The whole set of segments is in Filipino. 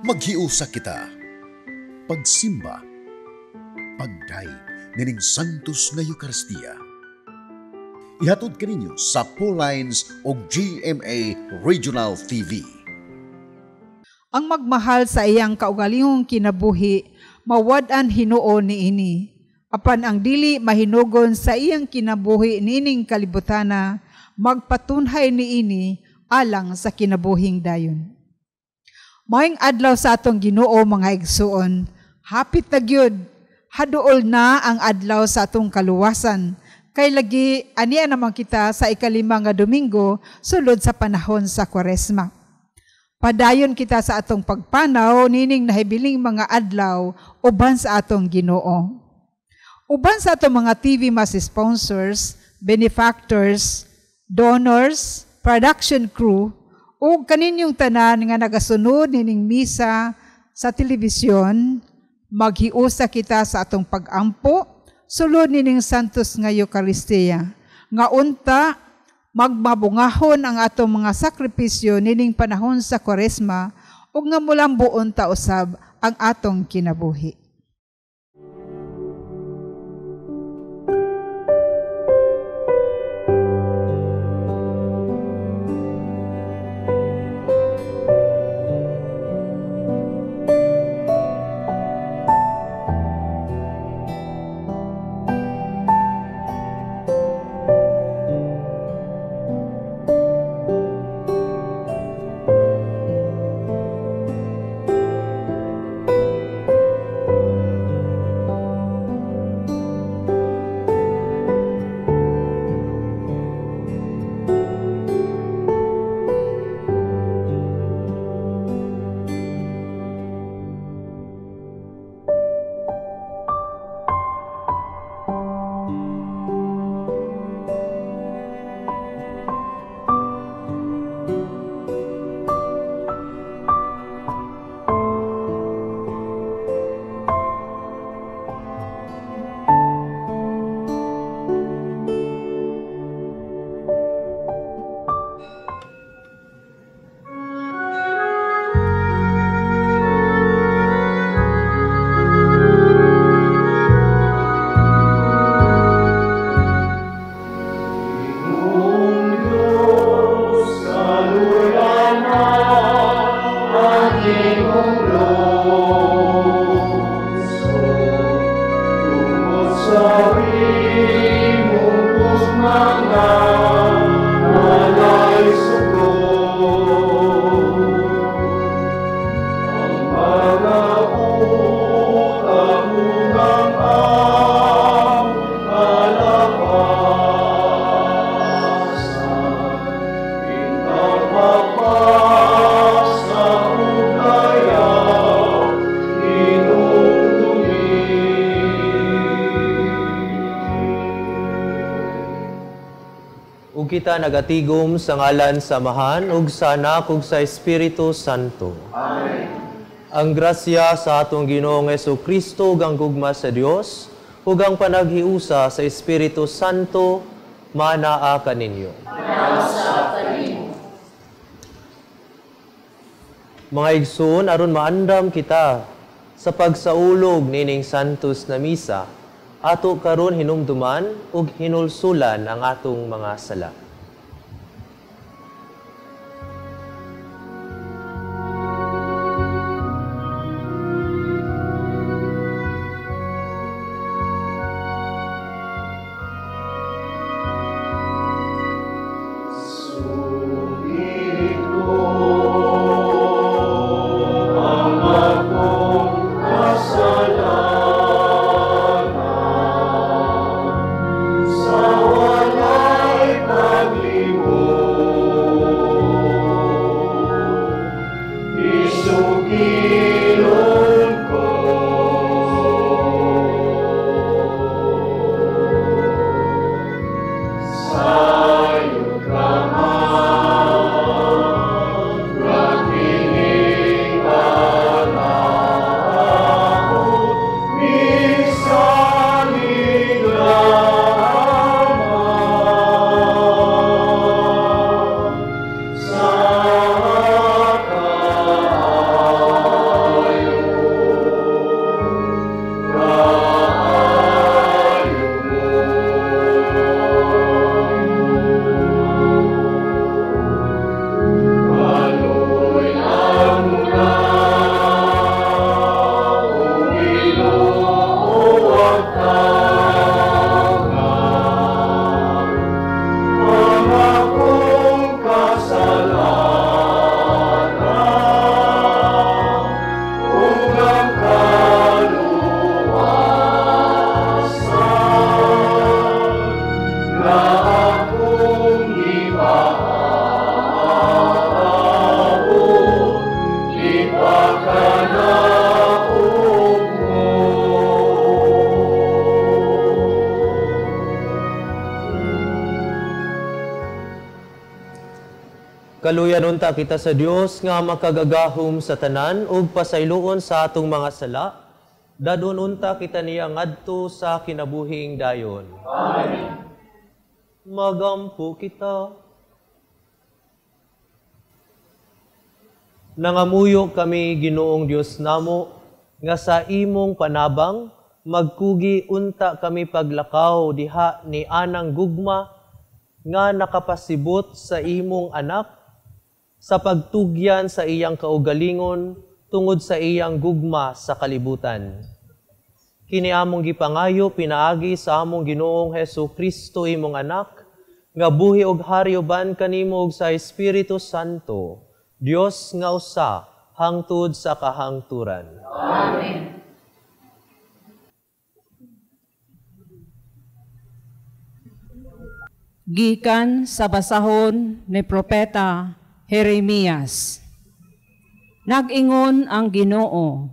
Maghiusa kita, pagsimba, pagdaig nining Santos nga Eucharistia. Ihatod kaninyo sa Pauline's o GMA Regional TV. Ang magmahal sa iyang kaugalingong kinabuhi, mawad-an hinuon niini. Apan ang dili mahinugon sa iyang kinabuhi nining kalibutana, magpatunhay niini alang sa kinabuhing dayon. Maayong adlaw sa atong Ginoo mga igsuon, hapit na gyud, haduol na ang adlaw sa atong kaluwasan. Kay lagi ania naman kita sa ikalima nga Domingo sulod sa panahon sa Kwaresma. Padayon kita sa atong pagpanaw nining nahibiling mga adlaw uban sa atong Ginoo. Uban sa atong mga TV mas sponsors, benefactors, donors, production crew, o kaninyong tanan nga nagasunod nining misa sa telebisyon, maghiusa kita sa atong pag-ampo, sulod nining Santos nga Eucharistia. Nga unta, magmabungahon ang atong mga sakripisyo nining panahon sa Kwaresma, ug nga mulang buon ta usab ang atong kinabuhi. Kita nagatigom sa ngalan samahan ug sa Anak ug sa Espiritu Santo. Amen. Ang grasya sa atong Ginoong Jesucristo ug ang gugma sa Dios ug ang panaghiusa sa Espiritu Santo manaa kaninyo. Mga igsoon, aron maandam kita sa pagsaulog nining Santos na misa, ato karon hinumduman ug hinulsulan ang atong mga sala. Sa walay Kaluyan unta kita sa Dios nga makagagahom sa tanan ug pasayloon sa atong mga sala. Dadon unta kita niya ngadto sa kinabuhing dayon. Amen. Magampo kita. Nangamuyo kami Ginoong Dios namo nga sa imong panabang magkugi unta kami paglakaw diha ni anang gugma nga nakapasibot sa imong anak sa pagtugyan sa iyang kaugalingon tungod sa iyang gugma sa kalibutan. Kini among gipangayo pinaagi sa among Ginoong Hesukristo imong anak, nga buhi og hari uban kanimo og sa Espiritu Santo, Dios nga usa hangtod sa kahangturan. Amen. Gikan sa basahon ni Propeta Jeremias. Nag-ingon ang Ginoo,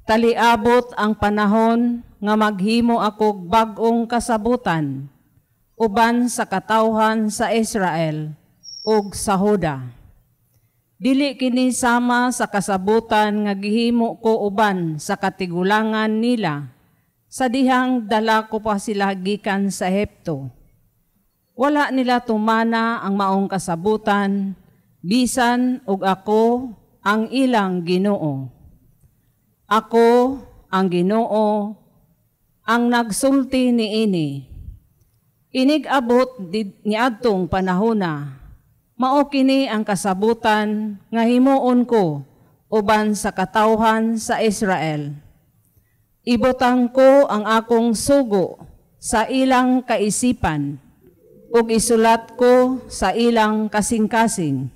taliabot ang panahon nga maghimo ako bag-ong kasabutan, uban sa katawhan sa Israel ug sa Huda. Dili kini sama sa kasabutan nga gihimo ko uban sa katigulangan nila, sa dihang dala ko pa sila gikan sa Ehipto. Wala nila tumana ang maong kasabutan, bisan ug ako ang ilang Ginoo. Ako ang Ginoo, ang nagsulti niini. Inig-abot ni adtong panahona, mao kini ang kasabutan nga himuon ko uban sa katawhan sa Israel. Ibutang ko ang akong sugo sa ilang kaisipan, ug isulat ko sa ilang kasing-kasing.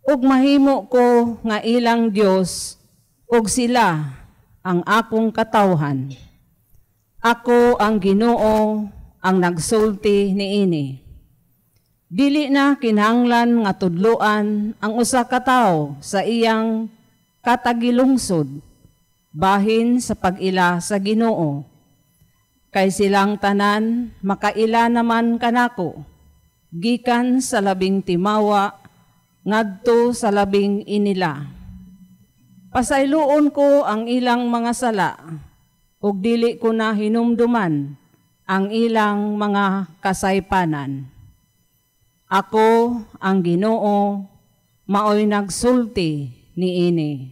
Ug mahimo ko nga ilang Dios, ug sila ang akong katawhan. Ako ang Ginoo, ang nagsulti niini. Dili na kinahanglan nga tudloan ang usa ka tawo sa iyang katagilungsod, bahin sa pag-ila sa Ginoo. Kay silang tanan, makaila naman kanako, gikan sa labing timawa, ngadto sa labing inila. Pasayloon ko ang ilang mga sala, ug dili ko na hinumduman ang ilang mga kasaypanan. Ako ang Ginoo, maoy nagsulti niini.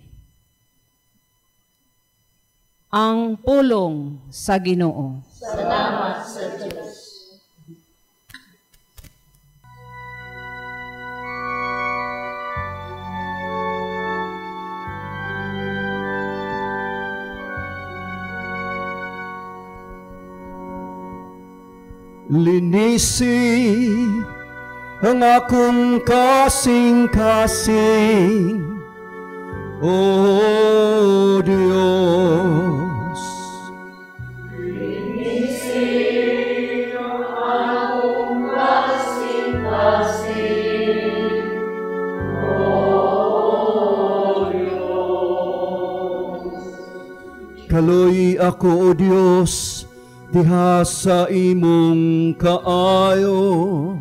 Ang pulong sa Ginoo. Salamat sa Diyos. Linisi ang akong kasing-kasing, O Diyos. Linisi ang akong kasing-kasing, O Diyos. Kaloy ako, O Diyos, diha sa imong kaayo,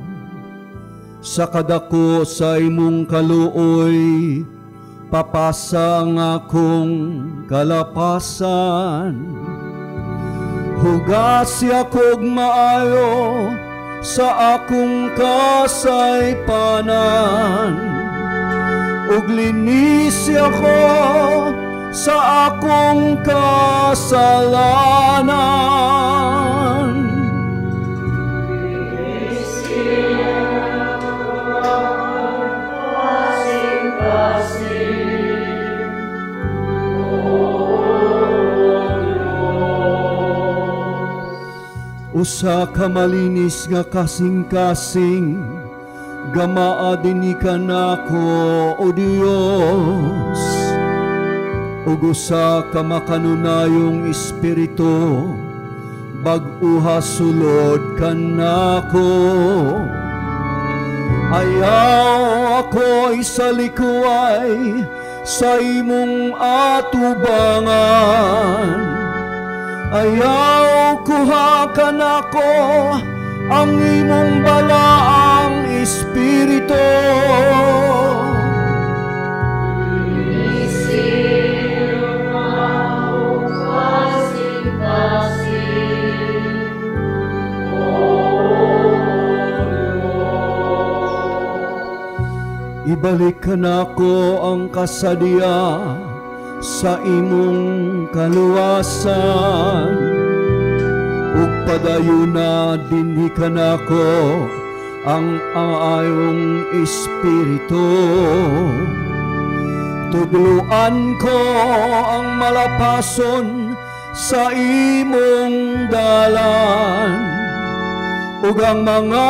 sa kadako sa imong kaluoy, papasa ang akong kalapasan. Hugasi akog maayo sa akong kasaypanan, ug linisi ako sa akong kasalanan. Usa ka malinis nga kasing-kasing, gamaa din ka nako, O Diyos. Ug usa ka makanunayong espiritu, bag-uha sulod kanako. Ayaw ako'y salikuay sa imong atubangan. Ayaw kuha ka nako ang imong balaang espiritu. Espiritu. Ibalik ka nako ang kasadya sa imong kaluwasan, ug padayuna dinhi ka nako ang ayong Espiritu. Tudluan ko ang malapason sa imong dalan, ug ang mga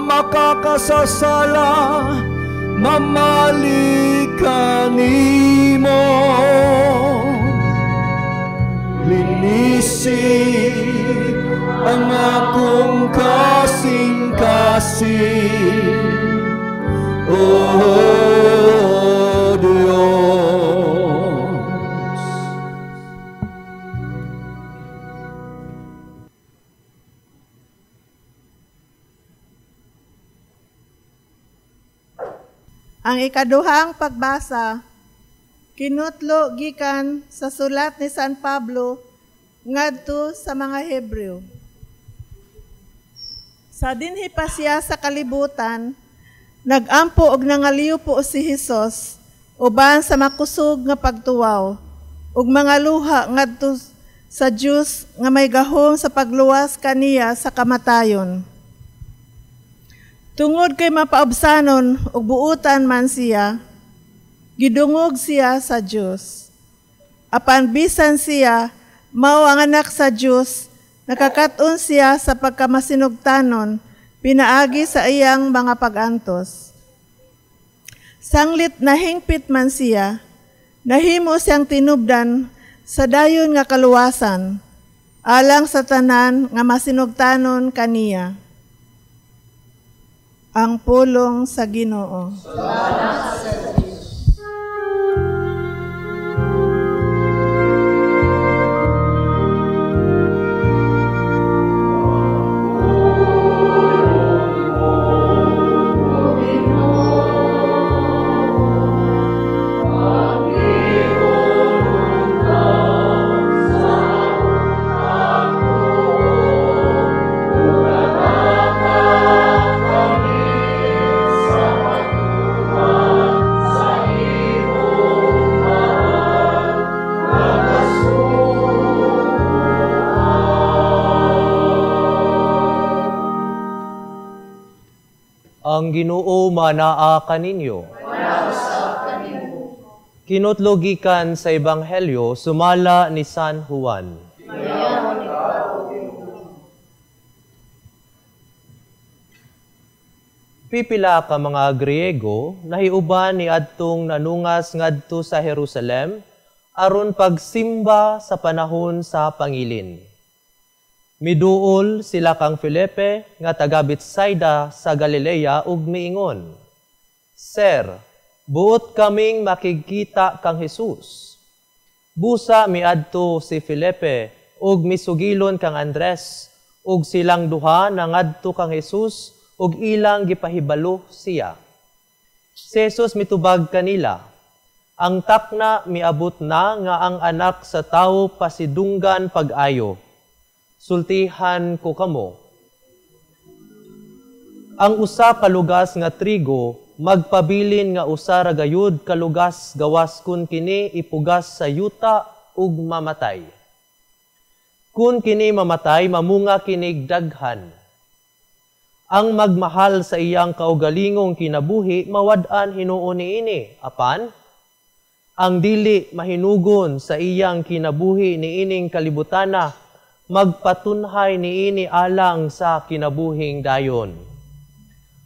makakasasala mamalikan nimo. Linisi ang akong kasing-kasing, O Diyos. Ang ikaduhang pagbasa, kinutlo gikan sa sulat ni San Pablo ngadto sa mga Hebreo. Sa dinhi pa siya sa kalibutan, nagampo og nangaliw po si Hesus uban sa makusog nga pagtuwaw ug mga luha ngadto sa Dios nga may gahom sa pagluwas kaniya sa kamatayon. Tungod kay mapaubsanon ug buutan man siya, gidungog siya sa Dios. Apan bisan siya mao ang anak sa Dios, nakakaton siya sa pagkamasinugtanon pinaagi sa iyang mga pag-antos. Sanglit na hingpit man siya, nahimo siyang tinubdan sa dayon nga kaluwasan, alang sa tanan nga masinugtanon kaniya. Ang pulong sa Ginoo. Salamat sa Diyos. Ang Ginoo manaa kaninyo. Kinutlogikan sa Ebanghelyo sumala ni San Juan. Pipila ka mga Griego nahiuban ni adtong nanungas ngadto sa Jerusalem aron pagsimba sa panahon sa pangilin. Miduol sila kang Felipe nga taga Betsaida sa Galilea ug miingon, Sir, buot kaming makikita kang Jesus. Busa miadto si Felipe ug misugilon kang Andres ug silang duha nangadto kang Jesus ug ilang gipahibalo siya. Si Jesus mitubag kanila, ang takna miabot na nga ang anak sa tao pasidunggan pag-ayo. Sultihan ko kamo. Ang usa ka lugas nga trigo magpabilin nga usa ra gayud ka lugas gawas kun kini ipugas sa yuta ug mamatay. Kun kini mamatay mamunga kinig daghan. Ang magmahal sa iyang kaugalingong kinabuhi mawad-an hinuon niini apan ang dili mahinugon sa iyang kinabuhi niining kalibutana magpatunhay niini alang sa kinabuhing dayon.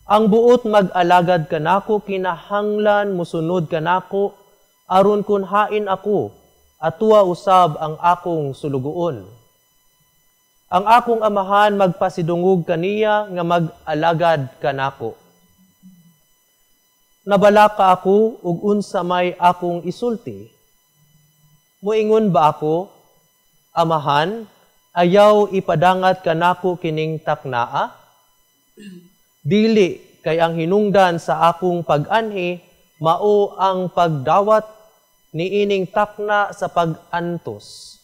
Ang buot mag-alagad kanako kinahanglan musunod kanako aron kun hain ako atua usab ang akong sulugoon. Ang akong amahan magpasidungog kaniya nga mag-alagad kanako. Nabalaka ako ug unsa may akong isulti. Moingon ba ako, Amahan, ayaw ipadangat kanako kining taknaa? Dili, kay ang hinungdan sa akong pag-anhi, mao ang pagdawat niining takna sa pag-antos.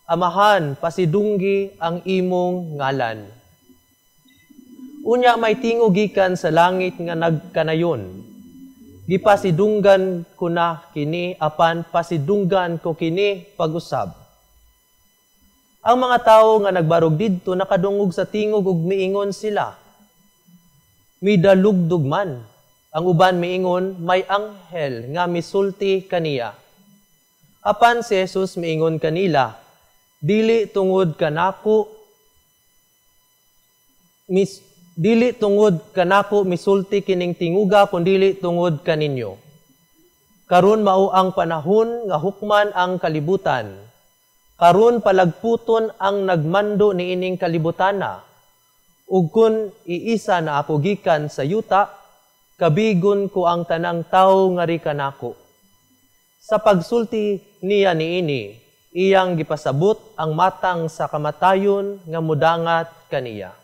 Amahan, pasidunggi ang imong ngalan. Unya may tingog gikan sa langit nga nagkanayon. Gipasidunggan ko na kini, apan pasidunggan ko kini pag-usab. Ang mga tao nga nagbarog didto nakadungog sa tingog ug miingon sila. Midalugdog man. Ang uban miingon, may anghel nga misulti kaniya. Apan si Jesus miingon kanila, dili tungod kanako misulti kining tinguga kundi tungod kaninyo. Karon mao ang panahon nga hukman ang kalibutan. Karon palagputon ang nagmando niining kalibutana. Ug kun iisa na ako gikan sa yuta, kabigon ko ang tanang tawo nga rikanako. Sa pagsulti niya niini, iyang gipasabot ang matang sa kamatayon nga mudangat kaniya.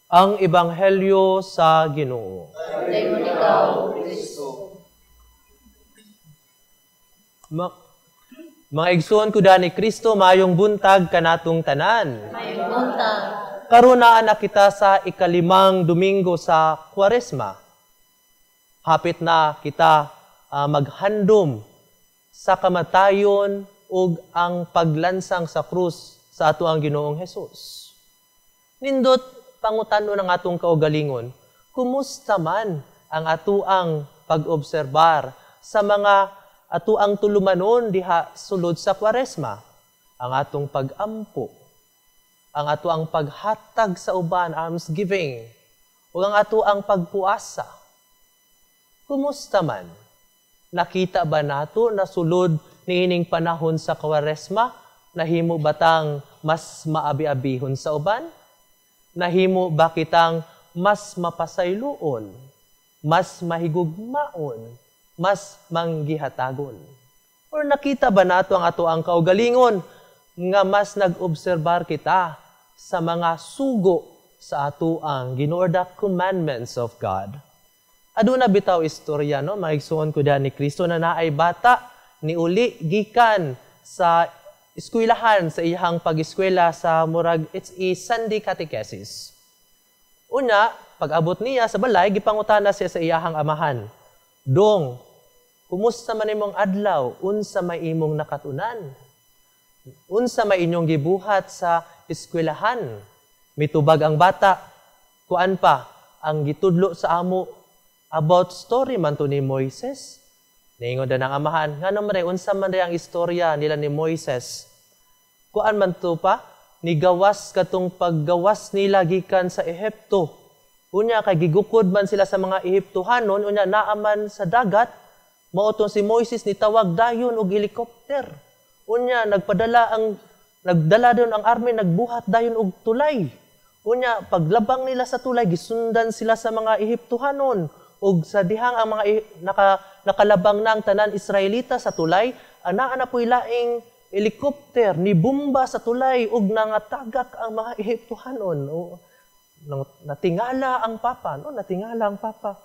Ang Ebanghelyo sa Ginoo. Dayon ikaw, Kristo. Mga igsoon ko ni Kristo, mayong buntag kanatong tanan. Mayong buntag. Karunaan na kita sa ikalimang Domingo sa Kwaresma. Hapit na kita maghandom sa kamatayon ug ang paglansang sa krus sa ato ang Ginoong Hesus. Nindot pangutano ng atong kaugalingon, kumusta man ang atuang pag-obserbar sa mga atuang tulumanon diha sulod sa Kwaresma, ang atong pag-ampo, ang atuang paghatag sa uban, almsgiving, o ang atuang pagpuasa. Kumusta man? Nakita ba nato na sulod niining panahon sa Kwaresma, nahimo batang mas maabi-abihon sa uban? Nahimo ba kitang mas mapasayloon, mas mahigugmaon, mas manggihatagon? Or nakita ba nato ang ato ang kaugalingon nga mas nag-obserbar kita sa mga sugo sa ato ang ginorda commandments of God? Aduna bitaw istorya, no? Maigsuon ko ni Kristo na naay bata ni uli gikan sa eskwelahan sa iyang pag-eskwela sa murag it's a Sunday catechesis. Una, pag-abot niya sa balay, gipangutana siya sa iyahang amahan. Dong, kumusta man imong adlaw? Unsa may imong nakatunan? Unsa may inyong gibuhat sa eskwelahan? Mitubag ang bata. Kuan pa, ang gitudlo sa amo about story man to ni Moises. Niingon na ng amahan, nga naman unsa man ang istorya nila ni Moises. Kuan man to pa, nigawas katong paggawas nila gikan sa Ehipto. Unya kay gigukod man sila sa mga Ehiptohanon, unya naaman sa dagat, mautong si Moises nitawag dayon og helicopter. Unya nagdala doon ang army, nagbuhat dayon og tulay. Unya paglabang nila sa tulay, gisundan sila sa mga Ehiptohanon. Og sa dihang ang mga nakalabang ng tanan Israelita sa tulay, anaa na po'y laing helicopter ni bumba sa tulay ug nangatagak ang mga Ehiptohanon. Natingala ang papa, no? Natingala ang papa.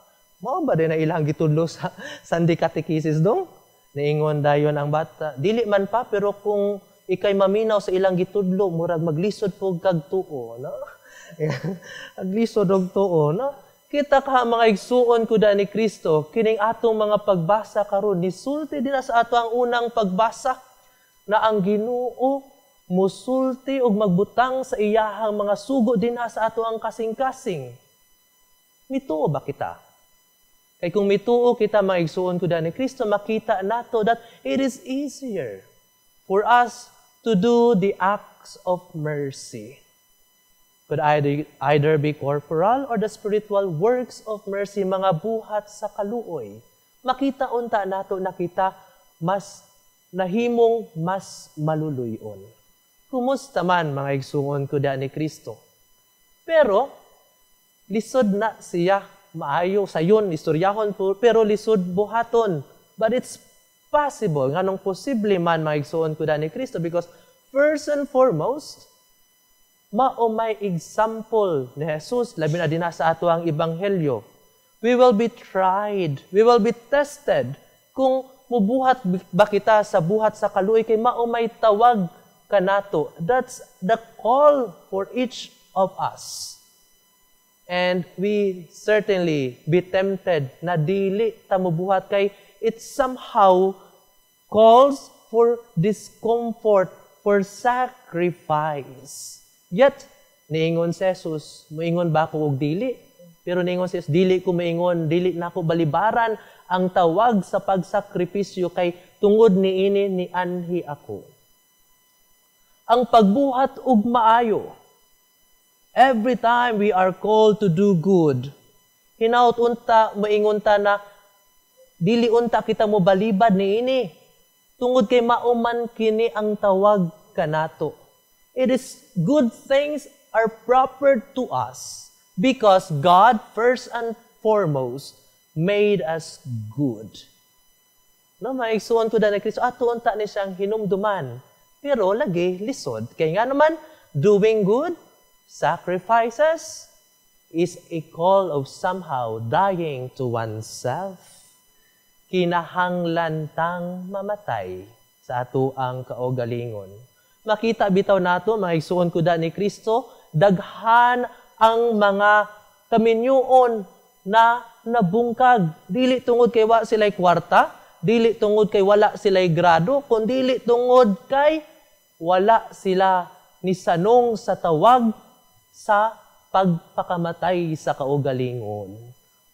Mao ba din na ilang gitudlo sa Sunday catechesis dong? Niingon dayon ang bata, dili man pa pero kung ikay maminaw sa ilang gitudlo, murag maglisod po kag tuo, no? Aglisod og tuo, no? Kita ka mga igsuon ko ni Kristo, kining atong mga pagbasa karon nisulti din sa ato ang unang pagbasa na ang Ginoo musulti og magbutang sa iyahang mga sugo din sa ato ang kasing-kasing. Mituo ba kita? Kay kung mituo kita mga igsuon ko ni Kristo, makita nato that it is easier for us to do the acts of mercy. Could either be corporal or the spiritual works of mercy, mga buhat sa kaluoy. Makita unta nato na kita mas nahimong mas maluluyon. Kumusta man mga igsuon ko ni Kristo. Pero lisod na siya, maayo sayon istoryahon po, pero lisod buhaton. But it's possible, nganong posible man mga igsuon ko ni Kristo, because first and foremost, mao may example ni Jesus, labi na din sa ato ang ebanghelyo. We will be tried, we will be tested. Kung mubuhat ba kita sa buhat sa kaluoy, kay mao may tawag kanato. That's the call for each of us. And we certainly be tempted na dili ta mubuhat, kay it somehow calls for discomfort, for sacrifice. Yet, niingon si Jesus, moingon ba ko og dili? Pero niingon si Jesus, dili ko moingon, dili na ko balibaran ang tawag sa pagsakripisyo, kay tungod niini ni anhi ako. Ang pagbuhat og maayo, every time we are called to do good, hinaut unta, moingon ta na, dili unta kita mo balibad niini. Tungod kay mauman kini ang tawag kanato. It is good things are proper to us because God, first and foremost, made us good. No, maigsuon ko na ni Kristo, ato unta ni siyang hinumduman. Pero lagi, lisod. Kaya nga naman, doing good, sacrifices, is a call of somehow dying to oneself. Kinahanglan tang mamatay sa ato ang kaugalingon. Makita bitaw nato, maigsuon ko da ni Kristo, daghan ang mga kaminyuon na nabungkag. Dili tungod kay wa sila'y kwarta, dili tungod kay wala sila'y grado, kundi dili tungod kay wala sila nisanong sa tawag sa pagpakamatay sa kaugalingon.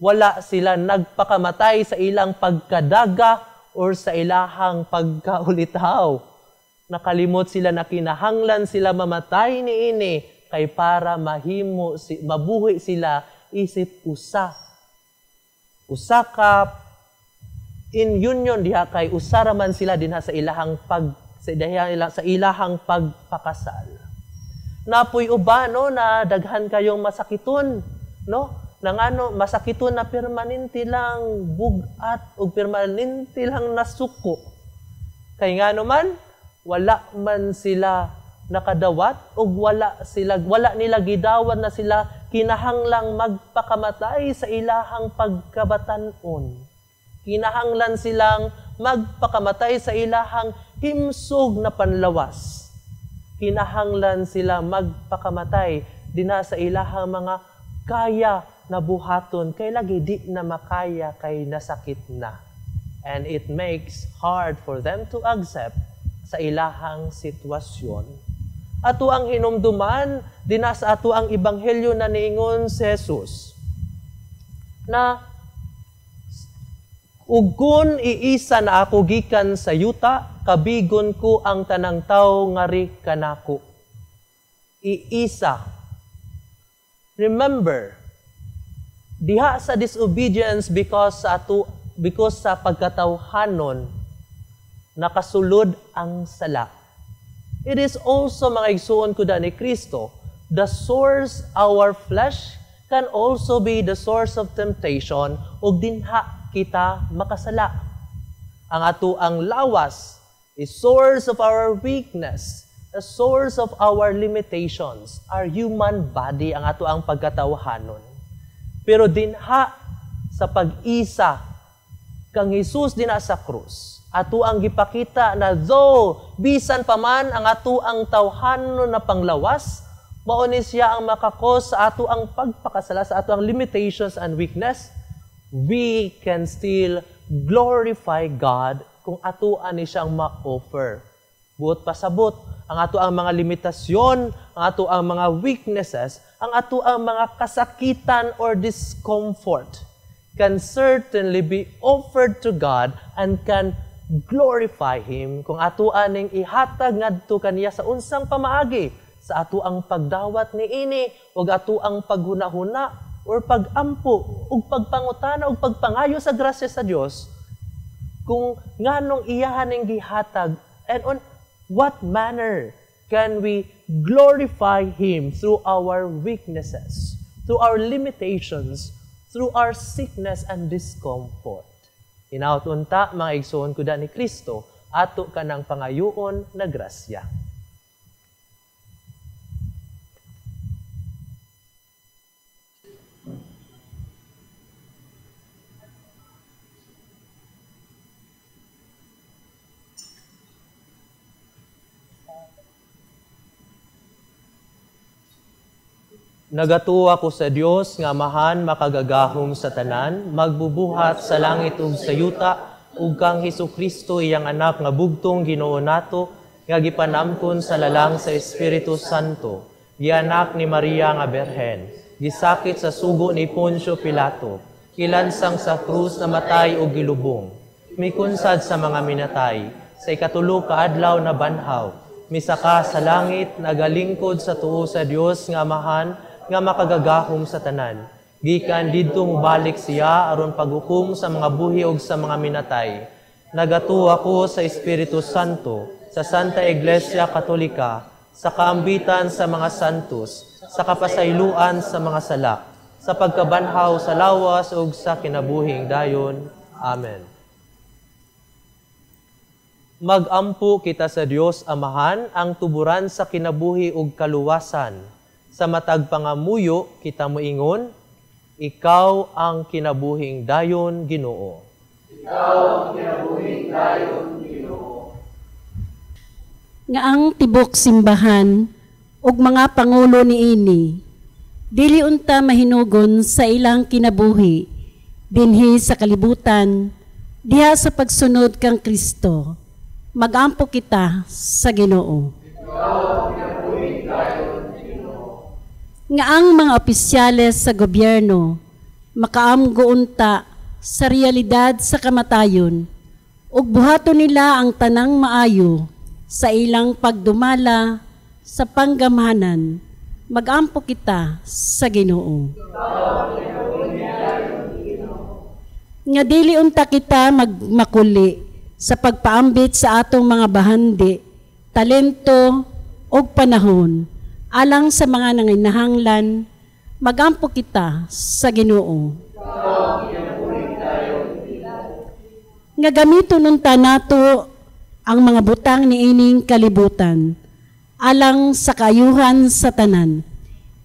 Wala sila nagpakamatay sa ilang pagkadaga or sa ilahang pagkaulitaw. Nakalimot sila na kinahanglan sila mamatay niini kay para mabuhi sila isip usa. Usa ka in union diha kay usara man sila dinha sa ilahang sa ilahang pagpakasal. Napoy uba no na daghan kayong masakiton, no? Nangano masakiton na permanente lang bugat o permanente lang nasuko. Kay ngano man wala man sila nakadawat o wala nila gidawat na sila kinahanglang magpakamatay sa ilahang pagkabatanon. Kinahanglan silang magpakamatay sa ilahang himsog na panlawas. Kinahanglan sila magpakamatay dinha sa ilahang mga kaya na buhaton, kay lagi di na makaya, kay nasakit na. And it makes hard for them to accept sa ilahang sitwasyon. Ato ang hinumduman, dina sa ato ang ebanghelyo na niingon si Jesus, na ugkon iisa na ako gikan sa yuta, kabigon ko ang tanang tao ngari kanako. Iisa. Remember, diha sa disobedience because sa pagkatawhanon nakasulod ang sala. It is also, mga igsuon ko da ni Kristo, the source our flesh can also be the source of temptation ug dinha kita makasala. Ang ato ang lawas is source of our weakness, a source of our limitations, our human body, ang ato ang pagkatawhanon. Pero dinha sa pag-isa kang Jesus dinha sa krus, ato ang gipakita na though bisan pa man ang ato ang tawhanon na panglawas, mao ni siya ang makakos sa ato ang pagpakasala, sa ato ang limitations and weakness, we can still glorify God kung ato ani siyang ma-offer. Buot pasabot ang ato ang mga limitasyon, ang ato ang mga weaknesses, ang ato ang mga kasakitan or discomfort can certainly be offered to God and can glorify Him kung ato aning ihatag ngadto kaniya sa unsang pamaagi, sa ato ang pagdawat niini ug ato ang paghunahuna or pagampo ug pagpangutana ug pagpangayo sa grasya sa Dios kung nganong iyahan ning gihatag, and on what manner can we glorify Him through our weaknesses, through our limitations, through our sickness and discomfort. Inautunta, mga igsoon ko da ni Kristo, ato ka ng pangayoon na grasya. Nagatuwa ko sa Dios nga amahan makagagahom sa tanan, magbubuhat sa langit ug sa yuta, ug kang Hesukristo iyang anak nga bugtong Ginoo nato, nga gipanamkon sa lalang sa Espiritu Santo, gianak ni Maria nga Berhen, gisakit sa sugo ni Poncio Pilato, kilansang sa krus na matay ug gilubong, mikunsad sa mga minatay, sa ikatulo ka adlaw na banhaw, misaka sa langit, nagalingkod sa tuo sa Dios nga amahan, nga makagagahom sa tanan. Gikan didto mubalik siya aron paghukom sa mga buhi ug sa mga minatay. Nagatuo ako sa Espiritu Santo, sa Santa Iglesia Katolika, sa kaambitan sa mga santos, sa kapasayloan sa mga sala, sa pagkabanhaw sa lawas ug sa kinabuhing dayon. Amen. Magampo kita sa Dios Amahan ang tuburan sa kinabuhi ug kaluwasan. Sa matag pangamuyo kita moingon, ikaw ang kinabuhing dayon, Ginoo. Ikaw ang kinabuhing dayon, Ginoo. Nga ang tibok simbahan ug mga pangulo niini, dili unta mahinugon sa ilang kinabuhi, dinhi sa kalibutan, diha sa pagsunod kang Kristo. Magampo kita sa Ginoo. Ikaw ang kinabuhing dayon, nga ang mga opisyales sa gobyerno makaamgo unta sa realidad sa kamatayon ug buhaton nila ang tanang maayo sa ilang pagdumala sa panggamhanan. Magampo kita sa Ginoo. Nga dili unta kita magmakuli sa pagpaambit sa atong mga bahandi, talento ug panahon alang sa mga nanginahanglan. Magampo kita sa Ginoo. Nga gamiton unta nato ang mga butang niining kalibutan alang sa kaayuhan sa tanan,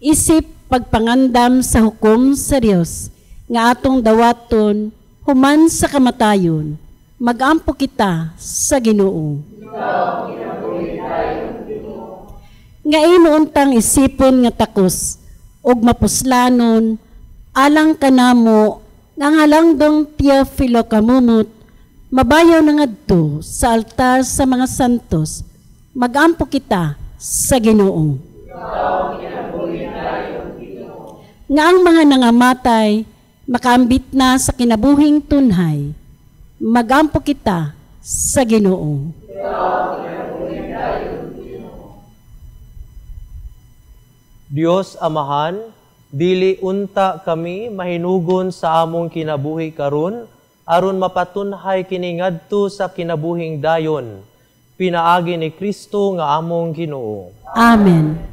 isip pagpangandam sa hukom sa Dios nga atong dawaton human sa kamatayon. Magampo kita sa Ginoo. Nga inuuntang isipon nga takos ug mapuslanon alang kanamo nga halangdong Teofilo kamumot, mabayaw na ngadto sa altar sa mga santos. Magampo kita sa Ginoo. Nga ang mga nangamatay makaambit na sa kinabuhing tunhay. Magampo kita sa Ginoo. Dios Amahan, dili unta kami mahinugon sa among kinabuhi karon aron mapatunhay kini ngadto sa kinabuhing dayon. Pinaagi ni Kristo nga among Ginoo. Amen. Ikaw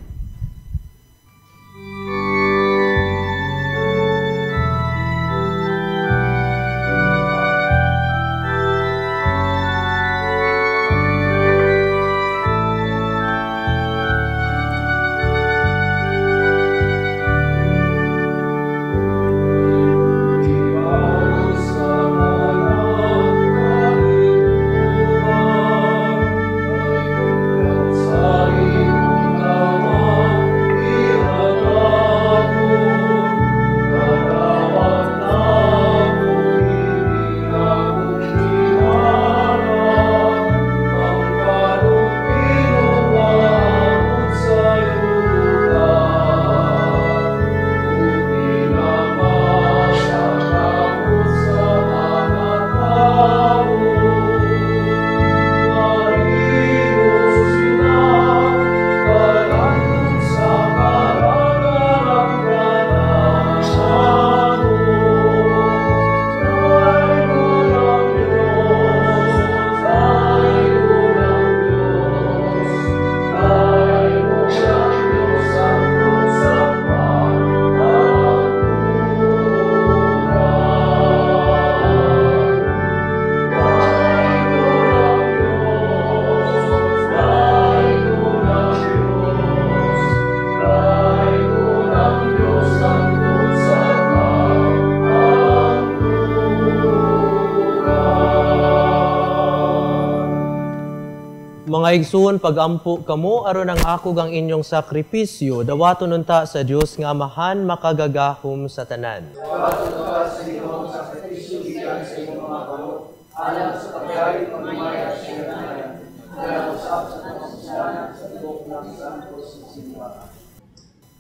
Mga igsoon, pagampo kamo aron ang ako gang inyong sakripisyo, dawaton unta sa Dios nga Amahan makagagahom sa tanan. Dawaton unta sa inyong sakripisyo gikan sa inyong mga balo, alang sa pagdayeg pamimaya sa kanayan, nga usab sa pagsusanan sa tibok ng santos nga simbahan.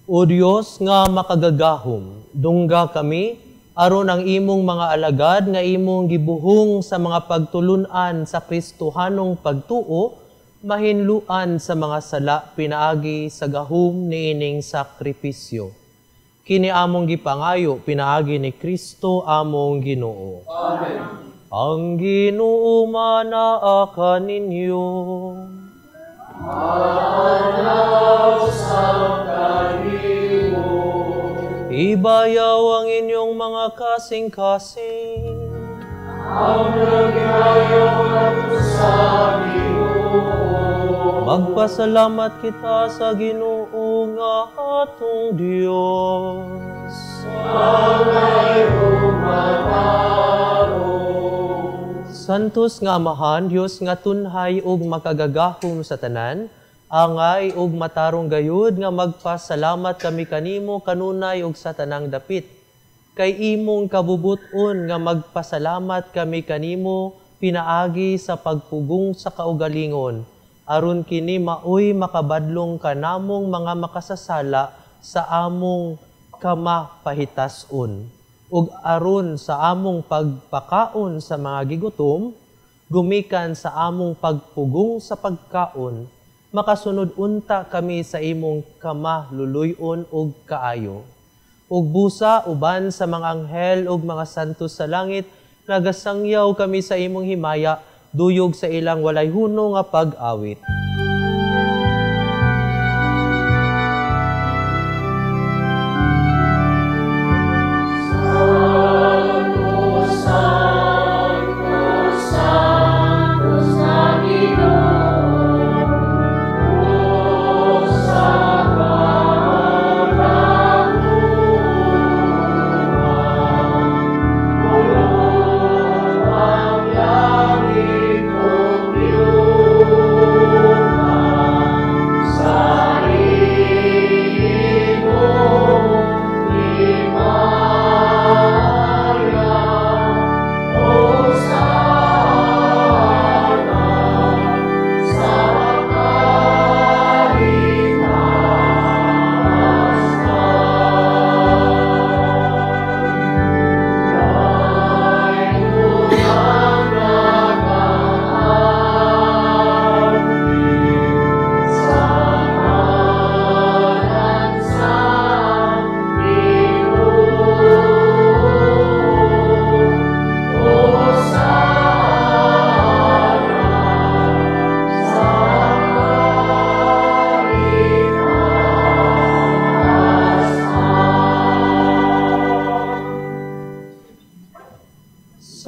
O Dios nga makagagahom, dungga kami aron ang imong mga alagad nga imong gibuhong sa mga pagtulunan sa Kristohanong pagtuo, mahinluan sa mga sala pinaagi sa gahom niining sakripisyo. Kini among gipangayo pinaagi ni Kristo among Ginoo. Amen. Ang Ginoo manaa kaninyo. Manaw sa kanimo. Ibayaw ang inyong mga kasing-kasing. Ang nagyayaw nato sa Ginoo. Magpasalamat kita sa Ginoo nga atong Dios. Santos nga Amahan, Dios nga tunhay ug makagagahom sa tanan, angay ug matarong gayud nga magpasalamat kami kanimo kanunay ug sa tanang dapit. Kay imong kabubuton nga magpasalamat kami kanimo pinaagi sa pagpugong sa kaugalingon, aron kini maoy makabadlong kanamong mga makasasala sa among kamapahitason, ug aron sa among pagpakaon sa mga gigutom, gumikan sa among pagpugong sa pagkaon, makasunod unta kami sa imong kamaluluyon ug kaayo. Ug busa uban sa mga anghel ug mga santos sa langit, nagasangyaw kami sa imong himaya, duyog sa ilang walay huno nga pag-awit.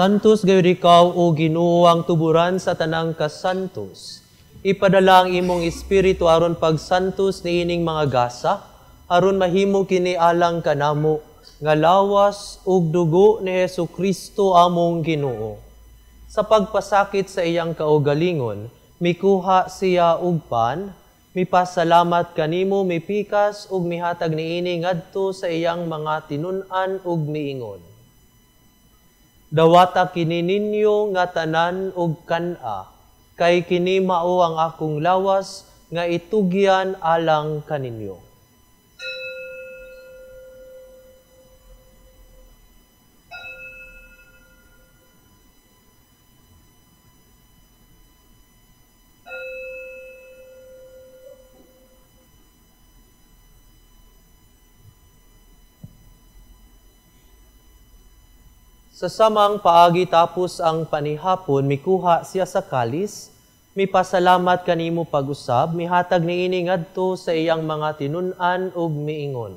Santos gayud ikaw o Ginoo ang tuburan sa tanang kasantos. Ipadala ang imong espiritu aron pagsantos niining mga gasa, aron mahimo kini alang kanamo nga lawas ug dugo ni Hesukristo among Ginoo. Sa pagpasakit sa iyang kaugalingon, mikuha siya og pan, mipasalamat kanimo, mipikas ug mihatag niini ngadto sa iyang mga tinun-an ug miingon. Dawata kini ninyo nga tanan ug kan-a, kay kini mao ang akong lawas nga itugyan alang kaninyo. Sa samang paagi tapos ang panihapon, mikuha siya sa kalis, mipasalamat kanimo pag-usab, mihatag niini ngadto sa iyang mga tinun-an ug miingon.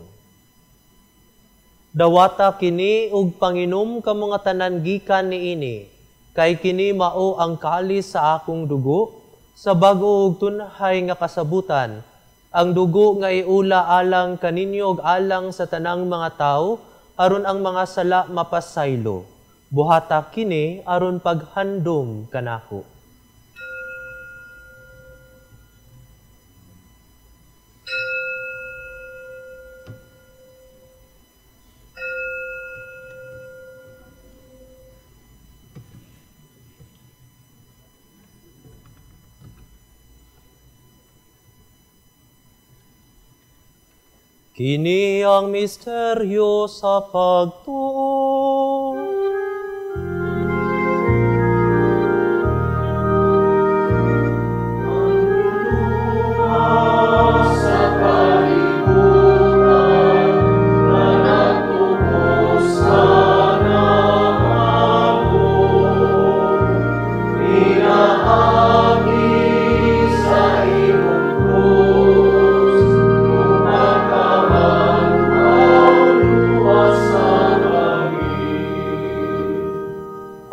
Dawata kini ug panginom kamo nga tanan gikan niini, kay kini mao ang kalis sa akong dugo, sa bag-o ug tunhay nga kasabutan, ang dugo nga iula alang kaninyo ug alang sa tanang mga tawo, aron ang mga sala mapasaylo. Buhata kini aron paghandom kanako. Kini ang misteryo sa pagtuo.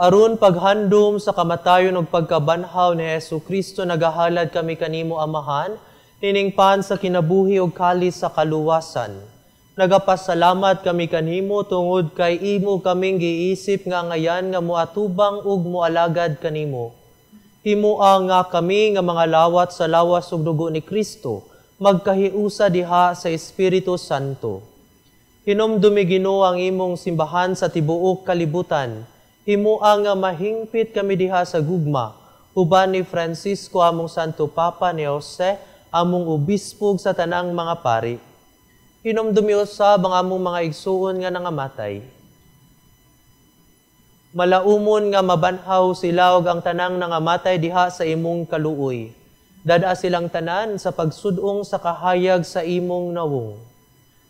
Aron paghandom sa kamatayon ug pagkabanhaw ni Jesucristo nagahalad kami kanimo Amahan, niningpan sa kinabuhi ug kalis sa kaluwasan. Nagapasalamat kami kanimo tungod kay imo kaming giisip nga ngayan nga moatubang ug moalagad kanimo. Himua nga kami nga mga lawat sa lawas ug dugo ni Kristo, magkahiusa diha sa Espiritu Santo. Hinumdumi Ginoo ang imong simbahan sa tibuok kalibutan. Himua nga mahingpit kami diha sa gugma, uban ni Francisco among Santo Papa ni Jose, among obispog sa tanang mga pari. Hinumdumi usab ang among mga igsuon nga nangamatay. Malaumon nga mabanhaw sila og ang tanang nangamatay diha sa imong kaluoy. Dada silang tanan sa pagsudong sa kahayag sa imong nawong.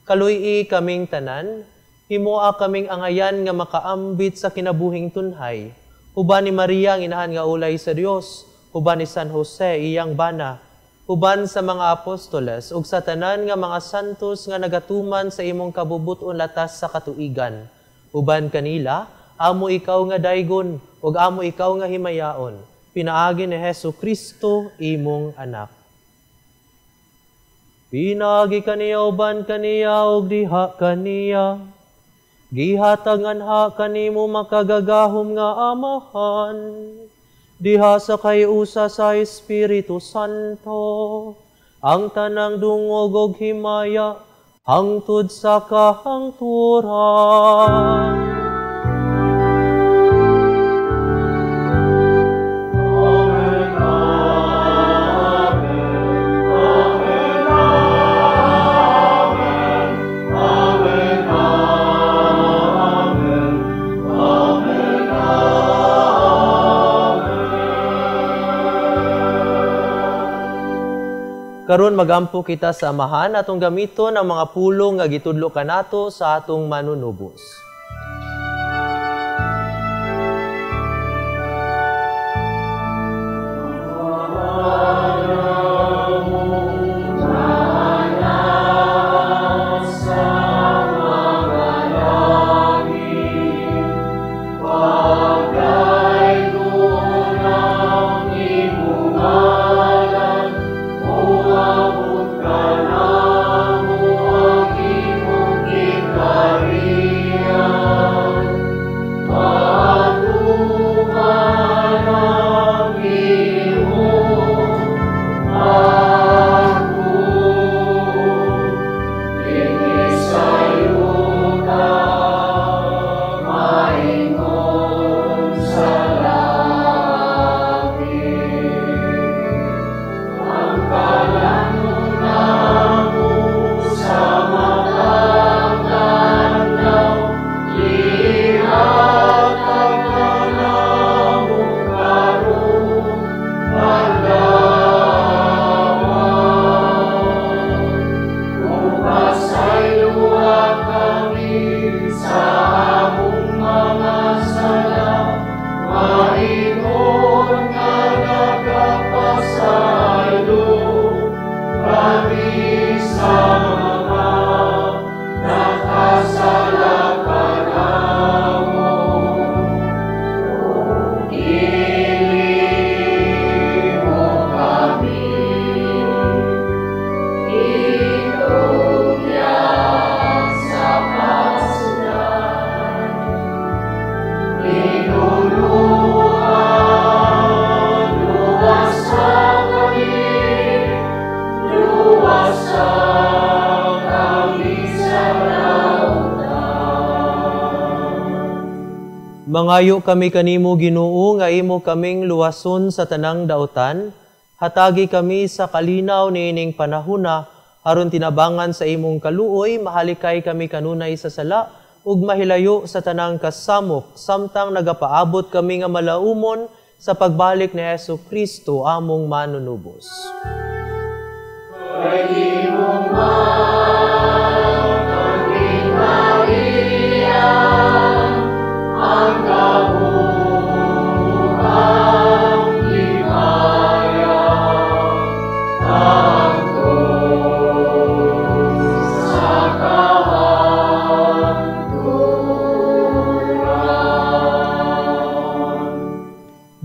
Kaluy kaming tanan, himuha kaming angayan nga makaambit sa kinabuhing tunhay. Uban ni Maria ang inahan nga ulay sa Dios, uban ni San Jose iyang bana, uban sa mga apostoles ug sa tanan nga mga santos nga nagatuman sa imong kabubuton latas sa katuigan. Uban kanila, amo ikaw nga daygon ug amo ikaw nga himayaon. Pinaagi ni Jesucristo imong anak. Pinaagi kaniya uban kaniya ug diha kaniya. Gihatangan ha kanimo makagagahom nga Amahan, diha sa kayusa sa Espiritu Santo, ang tanang dungog ug himaya, hangtod sa kahangturan. Karon magampo kita sa Amahan atong gamiton ang mga pulong nga gitudlo kanato sa atong manunubos. Mangayo kami kanimo Ginoo nga imo kaming luwason sa tanang daotan, hatagi kami sa kalinaw niining panahuna, Aron tinabangan sa imong kaluoy, mahalikay kami kanunay sa sala, ug mahilayo sa tanang kasamok, samtang nagapaabot kami nga malaumon sa pagbalik ni Hesu Kristo among manunubos.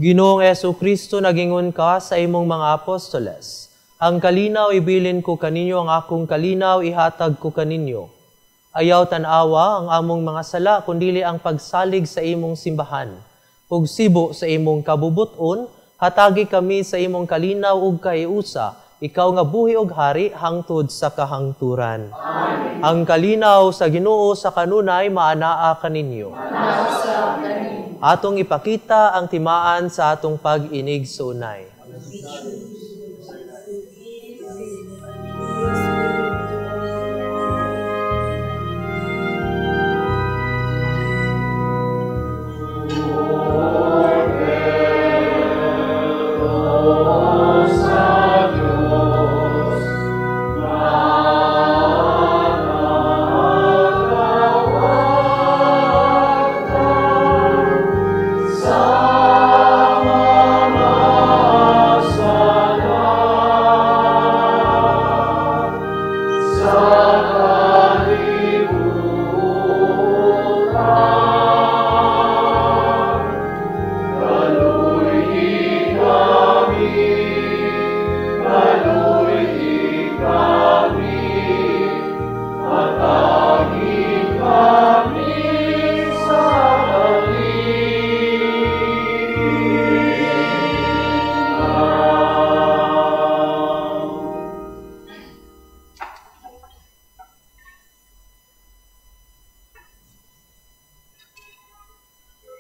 Ginoong Hesu Kristo, nagingon ka sa imong mga apostoles. Ang kalinaw ibilin ko kaninyo, ang akong kalinaw ihatag ko kaninyo. Ayaw tanawa ang among mga sala, kundili ang pagsalig sa imong simbahan. Ug sibo sa imong kabubuton, hatagi kami sa imong kalinaw ug kaiusa, ikaw nga buhi ug hari hangtod sa kahangturan. Amen. Ang kalinaw sa Ginoo sa kanunay maanaa kaninyo. Atong ipakita ang timaan sa atong pag-inig sa unay.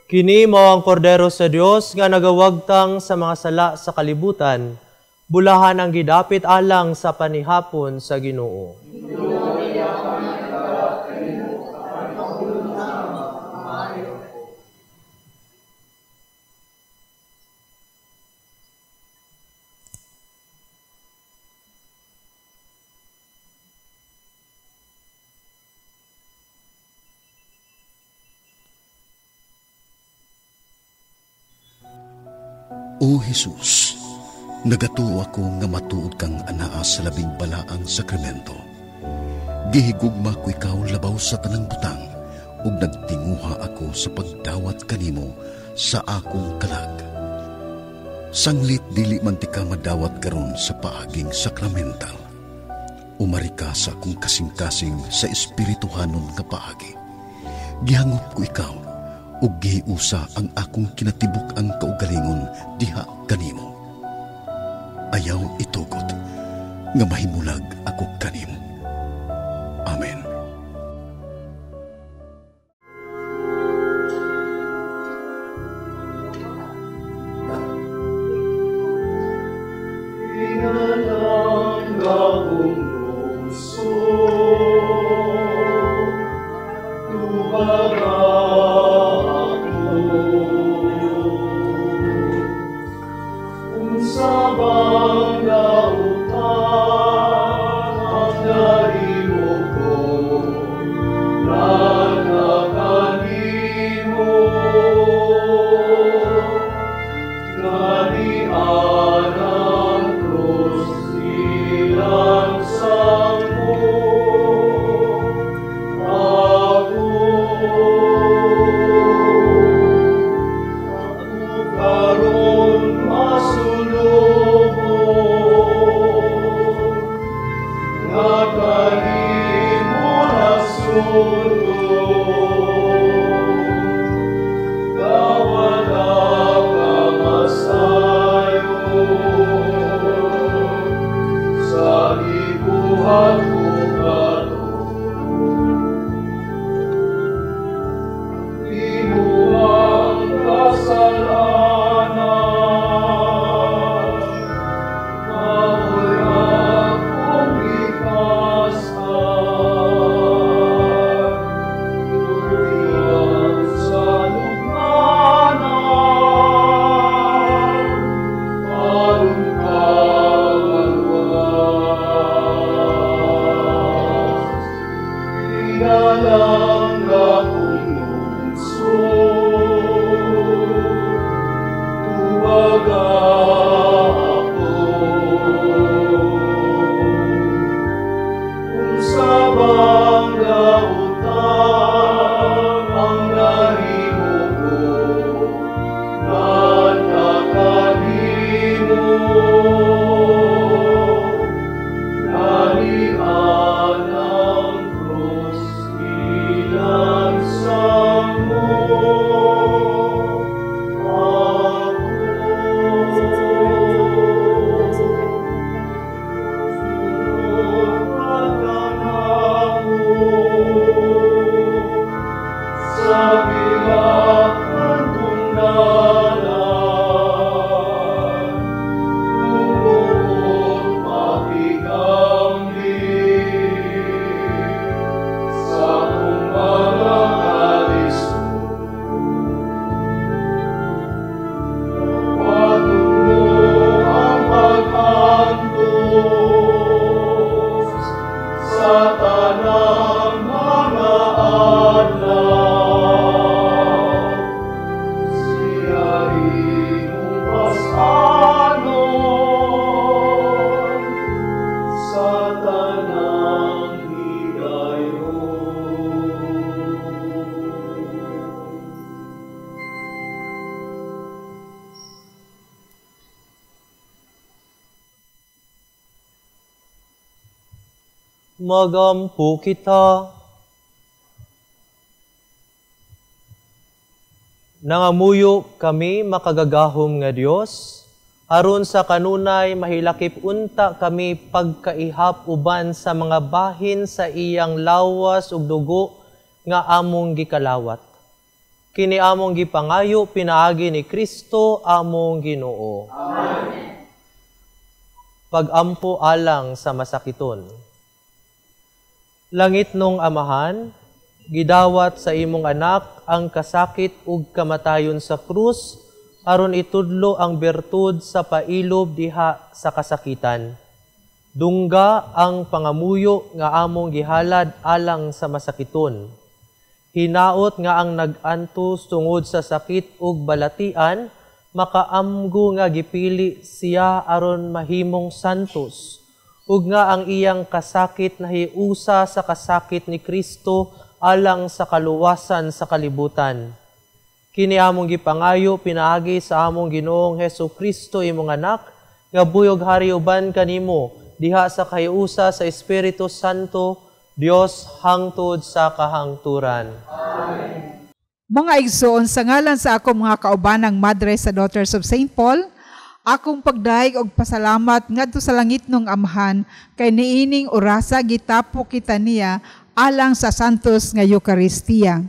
Kini mao ang kordero sa Dios nga nagawagtang sa mga sala sa kalibutan, bulahan ang gidapit alang sa panihapon sa Ginoo. O Jesus, nagatuo ako nga matuod kang anaa sa labing balaang sakramento. Gihigugma ko ikaw labaw sa tanang butang, ug nagtinguha ako sa pagdawat kanimo sa akong kalag. Sanglit dili man ti ka madawat karon sa paaging sakramental. Umari ka sa akong kasing-kasing sa espirituhanon nga paagi. Gihangop ko ikaw, ug gihiusa ang akong kinatibuk ang kaugalingon diha kanimo. Ayaw itugot nga mahimulag ako kanimo. Amen. Dawala ka masayo. Magampo kita. Nangamuyo kami makagagahom nga Dios, aron sa kanunay mahilakip unta kami pagkaihap uban sa mga bahin sa iyang lawas ug dugo nga among gikalawat. Kini among gipangayo pinaagi ni Kristo among Ginoo. Amen. Pagampo alang sa masakiton. Langit nung Amahan, gidawat sa imong anak ang kasakit ug kamatayon sa krus aron itudlo ang bertud sa pailob diha sa kasakitan. Dungga ang pangamuyo nga among gihalad alang sa masakiton. Hinaot nga ang nag-antos tungod sa sakit ug balatian makaamgo nga gipili siya aron mahimong santos ug nga ang iyang kasakit nahiusa sa kasakit ni Kristo alang sa kaluwasan sa kalibutan. Kini among gipangayo pinaagi sa among Ginoong Hesukristo imong anak nga buyog hari uban kanimo diha sa kahiusa sa Espiritu Santo Dios hangtod sa kahangturan. Amen. Mga igsoon, sa ngalan sa akong mga kaubanang madre sa Daughters of St. Paul, akong pagdaig og pasalamat ngadto sa langit nung Amahan kay niining orasa gitapo kita niya alang sa santos nga Eucharistia.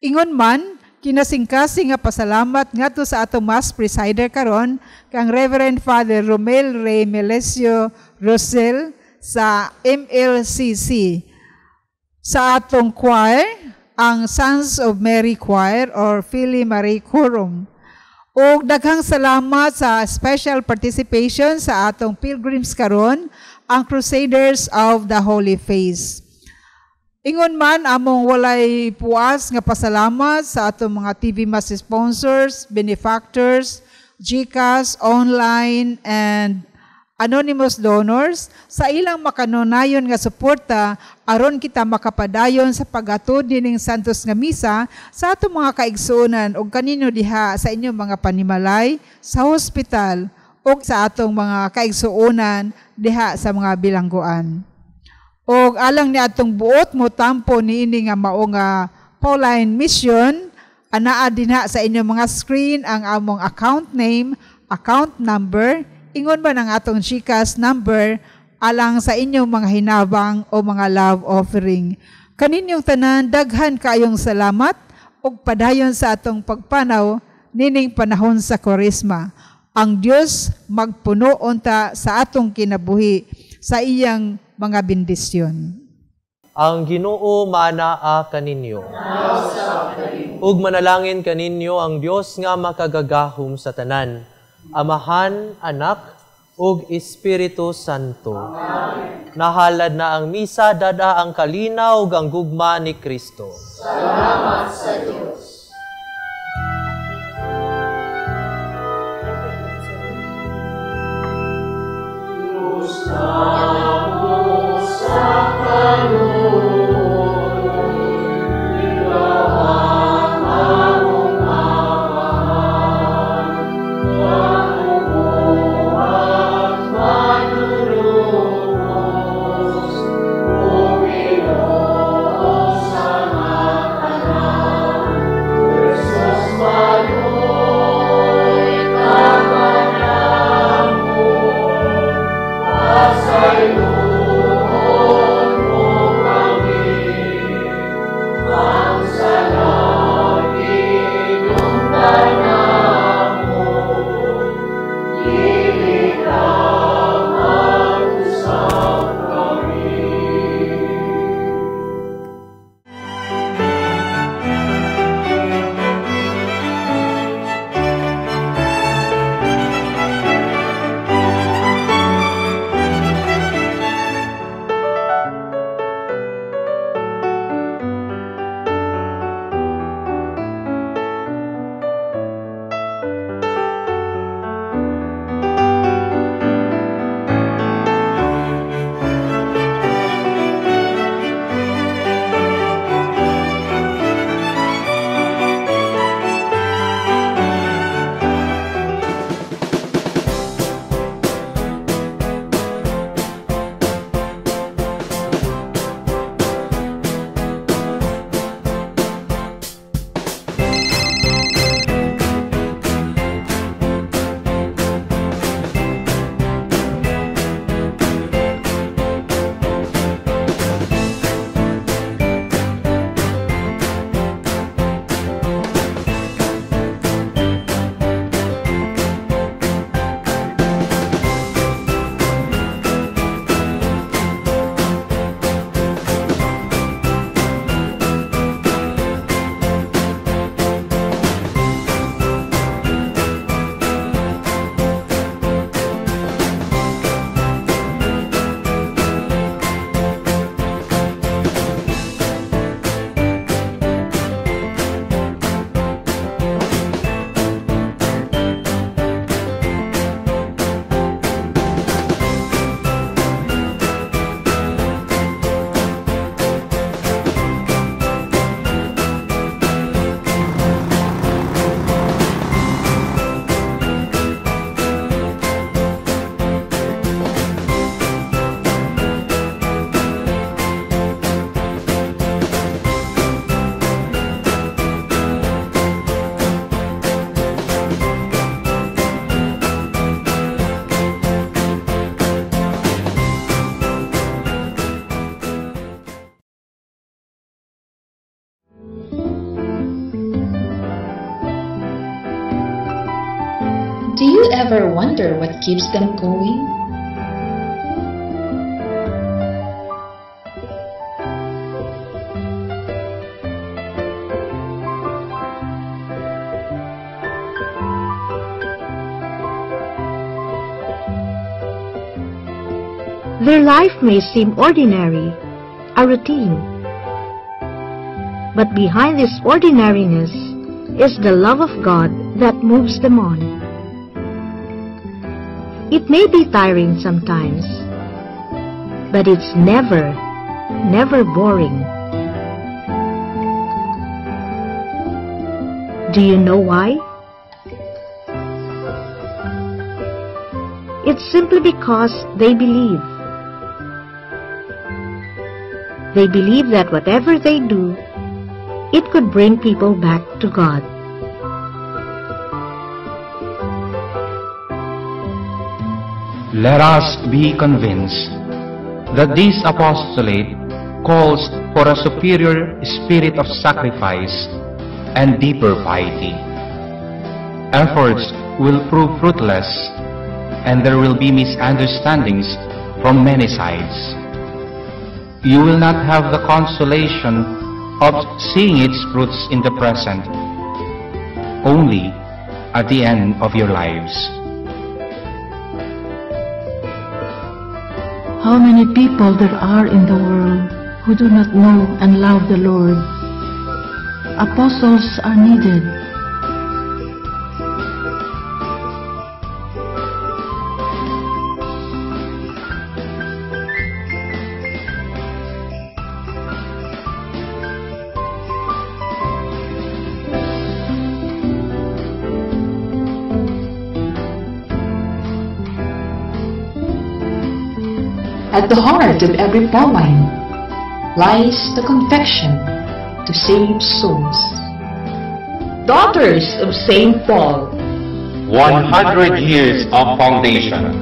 Ingon man, kinasingkasing nga pasalamat ngadto sa atong Mass Presider karon kang Reverend Father Romel Ray Melesio Rosel sa MLCC. Sa atong choir, ang Sons of Mary Choir or Filii Mariae Chorum. O daghang salamat sa special participation sa atong pilgrims karon, ang Crusaders of the Holy Face. Ingon man among walay puas nga pasalamat sa atong mga TV Mass sponsors, benefactors, GCash, online, and anonymous donors sa ilang makanunayon nga suporta aron kita makapadayon sa pag-atod dining santos nga misa sa atong mga kaigsuonan ug kanino diha sa inyong mga panimalay, sa hospital ug sa atong mga kaigsuonan diha sa mga bilangguan. Og alang ni atong buot mo tampo niini nga mao nga Pauline Mission, anaa dinha sa inyong mga screen ang among account name, account number, ingon ba ng atong GCash number alang sa inyong mga hinabang o mga love offering. Kaninyong tanan, daghan kayong salamat ug padayon sa atong pagpanaw nining panahon sa Kwaresma. Ang Dios magpuno unta sa atong kinabuhi sa iyang mga bendisyon. Ang Ginoo maanaa kaninyo. Ug manalangin kaninyo ang Dios nga makagagahom sa tanan. Amahan, Anak, ug Espiritu Santo. Amen. Nahalad na ang misa, dada ang kalinaw ug ang gugma ni Kristo. Salamat sa Diyos. ever wonder what keeps them going? Their life may seem ordinary, a routine. But behind this ordinariness is the love of God that moves them on. It may be tiring sometimes, but it's never boring. Do you know why? It's simply because they believe. They believe that whatever they do, it could bring people back to God. Let us be convinced that this apostolate calls for a superior spirit of sacrifice and deeper piety. Efforts will prove fruitless, and there will be misunderstandings from many sides. You will not have the consolation of seeing its fruits in the present, only at the end of your lives. How many people there are in the world who do not know and love the Lord? Apostles are needed. At the heart of every Pauline lies the confession to save souls. Daughters of St. Paul, 100 years of foundation.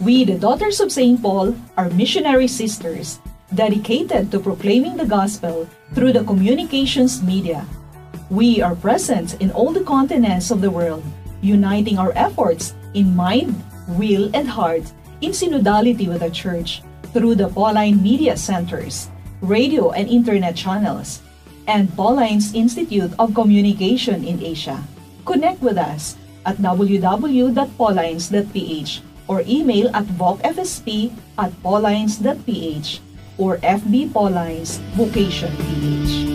We, the Daughters of St. Paul, are missionary sisters dedicated to proclaiming the gospel through the communications media. We are present in all the continents of the world, uniting our efforts in mind, will, and heart in synodality with the Church through the Pauline Media Centers, radio and internet channels, and Pauline's Institute of Communication in Asia. Connect with us at www.paulines.ph or email at vocfsp@paulines.ph or FB Paulines Vocation PH.